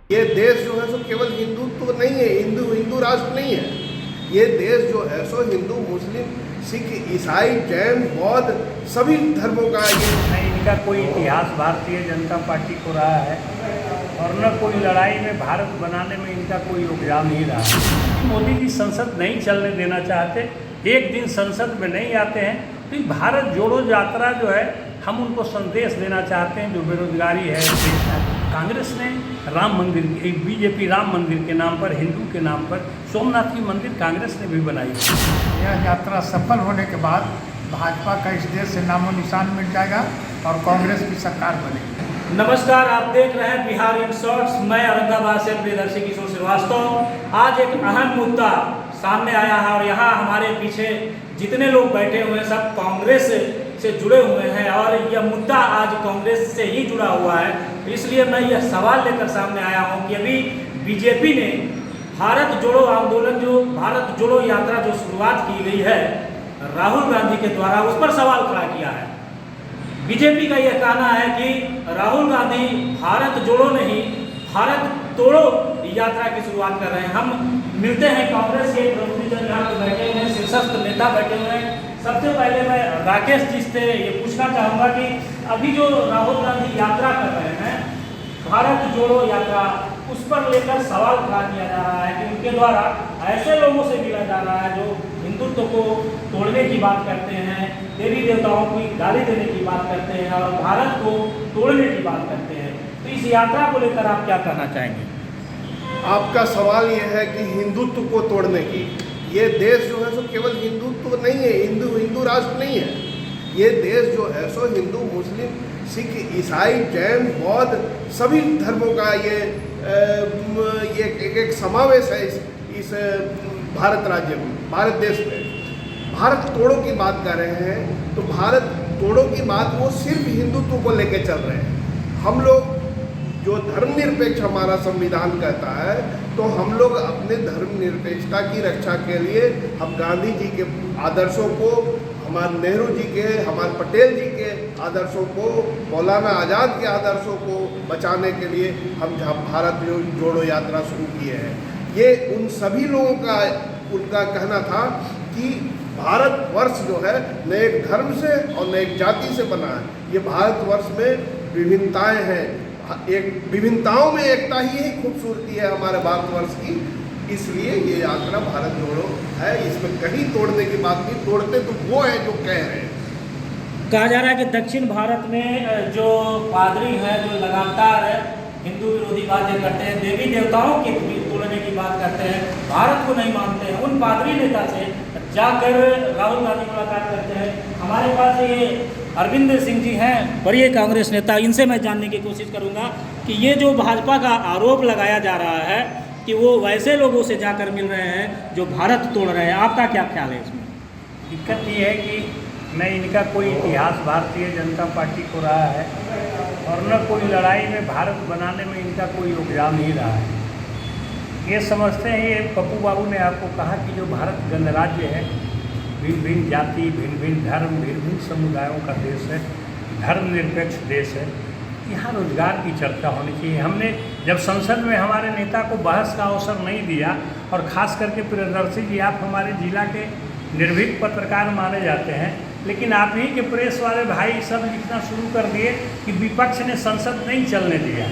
ये देश जो है सो केवल हिंदुत्व नहीं है, हिंदू राष्ट्र नहीं है। ये देश जो है सो हिंदू, मुस्लिम, सिख, ईसाई, जैन, बौद्ध सभी धर्मों का ये नहीं, इनका कोई इतिहास भारतीय जनता पार्टी को रहा है और न कोई लड़ाई में भारत बनाने में इनका कोई योगदान नहीं रहा। मोदी जी संसद नहीं चलने देना चाहते, एक दिन संसद में नहीं आते हैं, तो ये भारत जोड़ो यात्रा जो है हम उनको संदेश देना चाहते हैं जो बेरोजगारी है देश में। कांग्रेस ने राम मंदिर, बीजेपी राम मंदिर के नाम पर, हिंदू के नाम पर सोमनाथ की मंदिर कांग्रेस ने भी बनाई। यह यात्रा सफल होने के बाद भाजपा का इस देश से नामो निशान मिट जाएगा और कांग्रेस की सरकार बनेगी। नमस्कार, आप देख रहे हैं बिहार इन शॉर्ट्स। मैं औरंगाबाद से प्रियदर्शी किशोर श्रीवास्तव। आज एक अहम मुद्दा सामने आया है और यहाँ हमारे पीछे जितने लोग बैठे हुए हैं सब कांग्रेस से जुड़े हुए हैं और यह मुद्दा आज कांग्रेस से ही जुड़ा हुआ है। इसलिए मैं यह सवाल लेकर सामने आया हूँ कि अभी बीजेपी ने भारत जोड़ो आंदोलन, जो भारत जोड़ो यात्रा जो शुरुआत की गई है राहुल गांधी के द्वारा, उस पर सवाल खड़ा किया है। बीजेपी का यह कहना है कि राहुल गांधी भारत जोड़ो नहीं, भारत तोड़ो यात्रा की शुरुआत कर रहे हैं। हम मिलते हैं कांग्रेस के प्रतिनिधि यहाँ पर बैठे हुए हैं, शीर्षस्थ नेता बैठे हुए हैं। सबसे पहले मैं राकेश जी से ये पूछना चाहूँगा कि अभी जो राहुल गांधी यात्रा कर रहे हैं, भारत जोड़ो यात्रा, उस पर लेकर सवाल खड़ा किया जा रहा है कि उनके द्वारा ऐसे लोगों से मिला जा रहा है जो हिंदुत्व को तोड़ने की बात करते हैं, देवी देवताओं की गाली देने की बात करते हैं और भारत को तोड़ने की बात करते हैं। तो इस यात्रा को लेकर आप क्या कहना चाहेंगे? आपका सवाल ये है कि हिंदुत्व को तोड़ने की, ये देश जो है सो केवल हिंदुत्व नहीं है, हिंदू राष्ट्र नहीं है। ये देश जो है सो हिंदू, मुस्लिम, सिख, ईसाई, जैन, बौद्ध सभी धर्मों का ये एक समावेश है इस भारत राज्य में, भारत देश में। भारत तोड़ो की बात कर रहे हैं तो भारत तोड़ो की बात वो सिर्फ हिंदुत्व को लेकर चल रहे हैं। हम लोग जो धर्मनिरपेक्ष हमारा संविधान कहता है, तो हम लोग अपने धर्मनिरपेक्षता की रक्षा के लिए हम गांधी जी के आदर्शों को, हमारे नेहरू जी के, हमारे पटेल जी के आदर्शों को, मौलाना आज़ाद के आदर्शों को बचाने के लिए हम भारत जोड़ो यात्रा शुरू किए हैं। ये उन सभी लोगों का उनका कहना था कि भारतवर्ष जो है न एक धर्म से और न एक जाति से बना है। ये भारतवर्ष में विभिन्नताएं हैं, एक विभिन्नताओं में एकता ही खूबसूरती है हमारे भारतवर्ष की। इसलिए ये यात्रा भारत जोड़ो है, इसमें कहीं तोड़ने की बात नहीं। तोड़ते तो वो है जो कह रहे हैं। कहा जा रहा है कि दक्षिण भारत में जो पादरी हैं जो लगातार हिंदू विरोधी बातें करते हैं, देवी देवताओं की तोड़ने की बात करते हैं, भारत को नहीं मानते हैं, उन पादरी नेता से जाकर राहुल गांधी मुलाकात करते हैं। हमारे पास ये अरविंद सिंह जी हैं, वरीय कांग्रेस नेता। इनसे मैं जानने की कोशिश करूंगा कि ये जो भाजपा का आरोप लगाया जा रहा है कि वो वैसे लोगों से जाकर मिल रहे हैं जो भारत तोड़ रहे हैं, आपका क्या ख्याल है इसमें? दिक्कत ये है कि न इनका कोई इतिहास भारतीय जनता पार्टी को रहा है और न कोई लड़ाई में भारत बनाने में इनका कोई योगदान नहीं रहा है। ये समझते हैं, ये पप्पू बाबू ने आपको कहा कि जो भारत गणराज्य है, भिन्न भिन्न जाति, भिन्न भिन्न धर्म, भिन्न भिन्न समुदायों का देश है, धर्मनिरपेक्ष देश है, यहाँ रोजगार की चर्चा होनी चाहिए। हमने जब संसद में हमारे नेता को बहस का अवसर नहीं दिया, और ख़ास करके प्रियदर्शी जी, आप हमारे जिला के निर्भीक पत्रकार माने जाते हैं, लेकिन आप ही के प्रेस वाले भाई सब लिखना शुरू कर दिए कि विपक्ष ने संसद नहीं चलने दिया।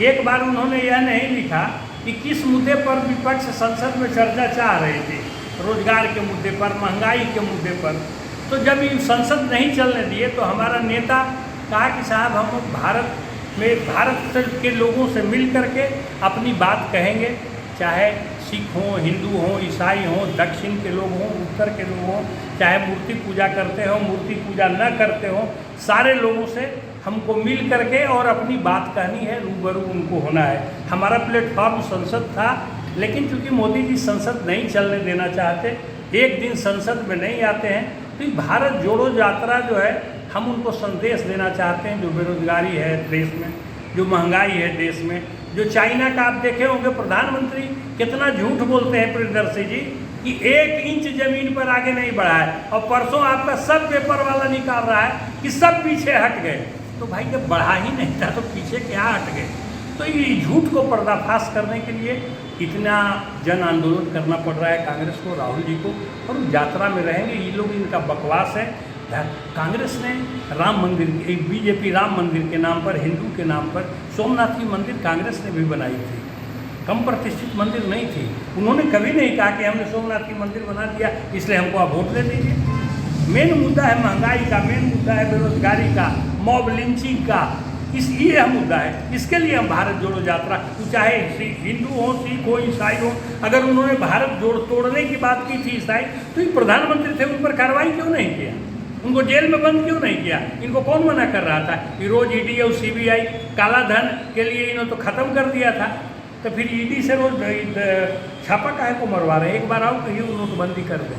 एक बार उन्होंने यह नहीं लिखा कि किस मुद्दे पर विपक्ष संसद में चर्चा चाह रही थी, रोजगार के मुद्दे पर, महंगाई के मुद्दे पर। तो जब ये संसद नहीं चलने दिए तो हमारा नेता कहा कि साहब हम भारत के लोगों से मिल करके अपनी बात कहेंगे, चाहे सिख हों, हिंदू हों, ईसाई हों, दक्षिण के लोग हों, उत्तर के लोग हों, चाहे मूर्ति पूजा करते हों, मूर्ति पूजा न करते हों, सारे लोगों से हमको मिल करके और अपनी बात कहनी है, रूबरू उनको होना है। हमारा प्लेटफॉर्म संसद था, लेकिन चूंकि मोदी जी संसद नहीं चलने देना चाहते, एक दिन संसद में नहीं आते हैं, तो ये भारत जोड़ो यात्रा जो है हम उनको संदेश देना चाहते हैं जो बेरोजगारी है देश में, जो महंगाई है देश में, जो चाइना का आप देखे होंगे प्रधानमंत्री कितना झूठ बोलते हैं प्रियदर्शी जी कि 1 इंच जमीन पर आगे नहीं बढ़ा है, और परसों आपका सब पेपर वाला निकाल रहा है कि सब पीछे हट गए। तो भाई जब बढ़ा ही नहीं था तो पीछे क्या हट गए? तो ये झूठ को पर्दाफाश करने के लिए इतना जन आंदोलन करना पड़ रहा है कांग्रेस को, राहुल जी को, और यात्रा में रहेंगे ये लोग। इनका बकवास है। कांग्रेस ने राम मंदिर, बीजेपी राम मंदिर के नाम पर, हिंदू के नाम पर सोमनाथ की मंदिर कांग्रेस ने भी बनाई थी, कम प्रतिष्ठित मंदिर नहीं थी। उन्होंने कभी नहीं कहा कि हमने सोमनाथ की मंदिर बना दिया इसलिए हमको आप वोट दे दीजिए। मेन मुद्दा है महंगाई का, मेन मुद्दा है बेरोजगारी का, मॉब लिंचिंग का, ये मुद्दा है। इसके लिए हम भारत जोड़ो यात्रा, चाहे हिंदू हो, सिख हो, ईसाई हो, अगर उन्होंने भारत तोड़ने की बात की थी ईसाई, तो ये प्रधानमंत्री थे, उन पर कार्रवाई क्यों नहीं किया? उनको जेल में बंद क्यों नहीं किया? इनको कौन मना कर रहा था कि रोज ईडी और सीबीआई काला धन के लिए इन्होंने तो ख़त्म कर दिया था, तो फिर ईडी से रोज छापा काहे को मरवा रहे हैं? एक बार आओ कहिए नोटबंदी कर दें।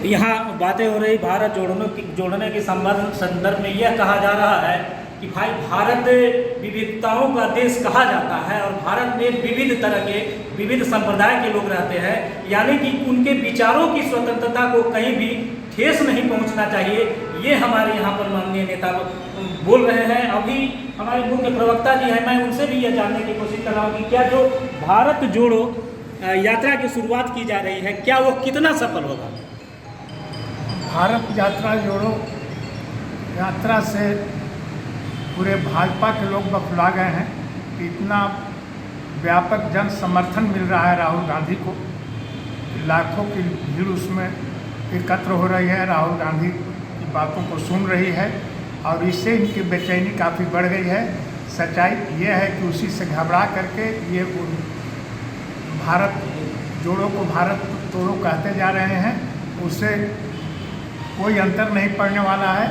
यहाँ बातें हो रही भारत जोड़ने के संदर्भ में यह कहा जा रहा है कि भाई भारत विविधताओं का देश कहा जाता है और भारत में विविध तरह के विविध संप्रदाय के लोग रहते हैं, यानी कि उनके विचारों की स्वतंत्रता को कहीं भी ठेस नहीं पहुंचना चाहिए। ये हमारे यहाँ पर माननीय नेता बोल रहे हैं। अभी हमारे मुख्य प्रवक्ता जी हैं, मैं उनसे भी यह जानने की कोशिश कर रहा हूँ कि क्या जो भारत जोड़ो यात्रा की शुरुआत की जा रही है, क्या वो कितना सफल होगा? भारत यात्रा जोड़ो यात्रा से पूरे भाजपा के लोग बखुला गए हैं कि इतना व्यापक जन समर्थन मिल रहा है राहुल गांधी को, लाखों की भीड़ उसमें एकत्र हो रही है, राहुल गांधी की बातों को सुन रही है और इससे इनकी बेचैनी काफ़ी बढ़ गई है। सच्चाई ये है कि उसी से घबरा करके ये भारत जोड़ो को भारत तोड़ो कहते जा रहे हैं, उससे कोई अंतर नहीं पड़ने वाला है।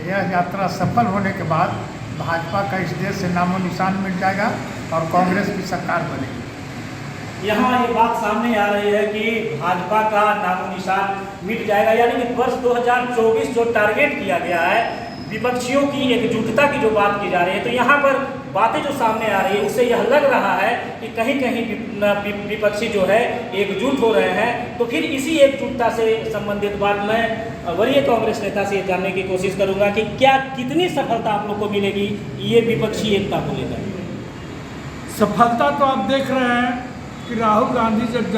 यह यात्रा सफल होने के बाद भाजपा का इस देश से नामो निशान मिट जाएगा और कांग्रेस की सरकार बनेगी। यहाँ ये बात सामने आ रही है कि भाजपा का नामो निशान मिट जाएगा, यानी कि वर्ष 2024 जो टारगेट किया गया है, विपक्षियों की एकजुटता की जो बात की जा रही है, तो यहाँ पर बातें जो सामने आ रही है उससे यह लग रहा है कि कहीं कहीं विपक्षी जो है एकजुट हो रहे हैं। तो फिर इसी एकजुटता से संबंधित बात मैं वरीय कांग्रेस नेता से जानने की कोशिश करूंगा कि क्या कितनी सफलता आप लोग को मिलेगी ये विपक्षी एकता को लेकर? सफलता तो आप देख रहे हैं कि राहुल गांधी जब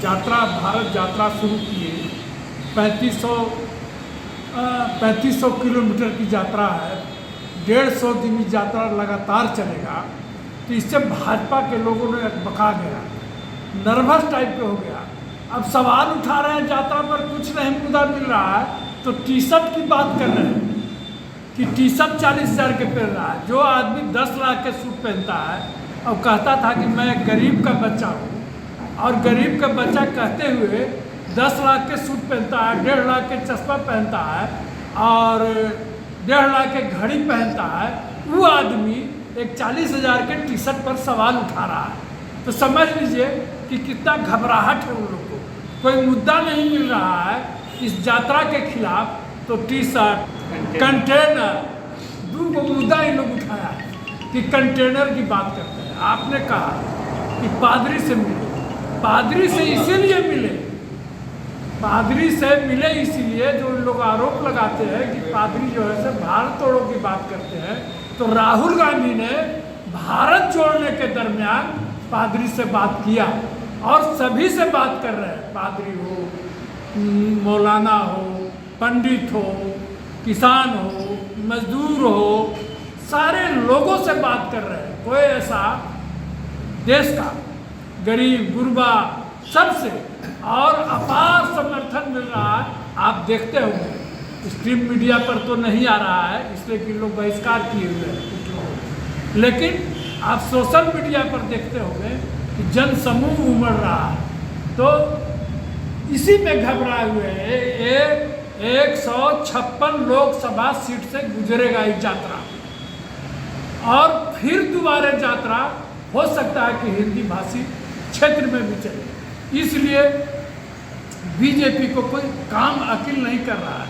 यात्रा भारत यात्रा शुरू किए, 3500 किलोमीटर की यात्रा है, 150 दिन की यात्रा लगातार चलेगा, तो इससे भाजपा के लोगों ने बका गया, नर्वस टाइप के हो गया। अब सवाल उठा रहे हैं यात्रा पर कुछ नहीं मुद्दा मिल रहा है तो टी शर्ट की बात कर रहे हैं कि टी शर्ट 40,000 के पहन रहा है। जो आदमी 10 लाख के सूट पहनता है और कहता था कि मैं गरीब का बच्चा हूँ, और गरीब का बच्चा कहते हुए 10 लाख के सूट पहनता है, 1.5 लाख के चश्मा पहनता है और 1.5 लाख के घड़ी पहनता है, वो आदमी एक 40,000 के टी शर्ट पर सवाल उठा रहा है। तो समझ लीजिए कि कितना घबराहट है उन लोग को, कोई मुद्दा नहीं मिल रहा है इस यात्रा के खिलाफ। तो टी शर्ट, कंटेनर, दो मुद्दा इन लोग उठाया है कि कंटेनर की बात करते हैं। आपने कहा कि पादरी से मिले, पादरी से इसीलिए मिले, पादरी से मिले इसीलिए जो लोग आरोप लगाते हैं कि पादरी जो है से भारत तोड़ो की बात करते हैं, तो राहुल गांधी ने भारत जोड़ने के दरमियान पादरी से बात किया और सभी से बात कर रहे हैं, पादरी हो, मौलाना हो, पंडित हो, किसान हो, मजदूर हो, सारे लोगों से बात कर रहे हैं। कोई ऐसा देश का गरीब गुरबा सबसे, और अपार समर्थन मिल रहा है। आप देखते होंगे स्ट्रीम मीडिया पर तो नहीं आ रहा है इसलिए कि लोग बहिष्कार किए हुए हैं कुछ लोग, लेकिन आप सोशल मीडिया पर देखते होंगे कि जन समूह उमड़ रहा है। तो इसी में घबराए हुए हैं। 156 लोकसभा सीट से गुजरेगा ये यात्रा और फिर दोबारा यात्रा हो सकता है कि हिंदी भाषी क्षेत्र में भी चले। इसलिए बीजेपी को कोई काम अकिल नहीं कर रहा है,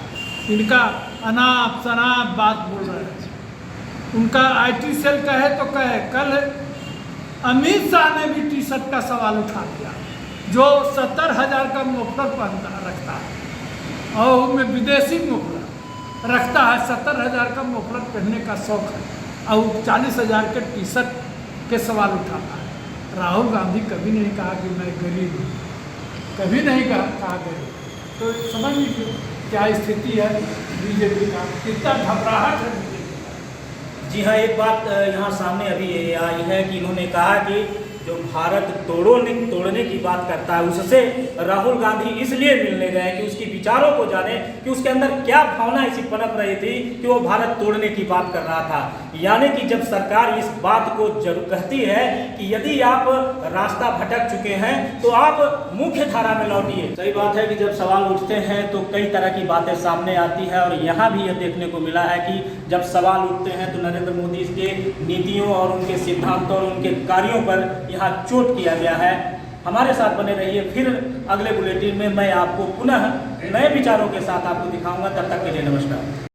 इनका अनाप शनाप बात बोल रहे हैं। उनका आईटी सेल कहे तो कहे, कल अमित शाह ने भी टी शर्ट का सवाल उठा दिया, जो 70,000 का मफलर पहनता रखता है और उसमें विदेशी मफलर रखता है, 70,000 का मफलर पहनने का शौक है और 40,000 के टी शर्ट के सवाल उठाता है। राहुल गांधी कभी नहीं कहा कि मैं गरीब हूँ, कभी नहीं कहा गरीब। तो समझ लीजिए क्या स्थिति है बीजेपी का, कितना घबराहट है बीजेपी का। जी हाँ, एक बात यहाँ सामने अभी ये आई है कि इन्होंने कहा कि जो भारत तोड़ने की बात करता है उससे राहुल गांधी इसलिए मिलने गए कि उसकी विचारों को जाने कि उसके अंदर क्या भावना ऐसी पनप रही थी कि वो भारत तोड़ने की बात कर रहा था। यानी कि जब सरकार इस बात को जरूर कहती है कि यदि आप रास्ता भटक चुके हैं तो आप मुख्य धारा में लौटिए। सही बात है कि जब सवाल उठते हैं तो कई तरह की बातें सामने आती है, और यहाँ भी यह देखने को मिला है कि जब सवाल उठते हैं तो नरेंद्र मोदी के नीतियों और उनके सिद्धांतों और उनके कार्यों पर यहाँ चोट किया गया है। हमारे साथ बने रहिए, फिर अगले बुलेटिन में मैं आपको पुनः नए विचारों के साथ आपको दिखाऊंगा। तब तक के लिए नमस्कार।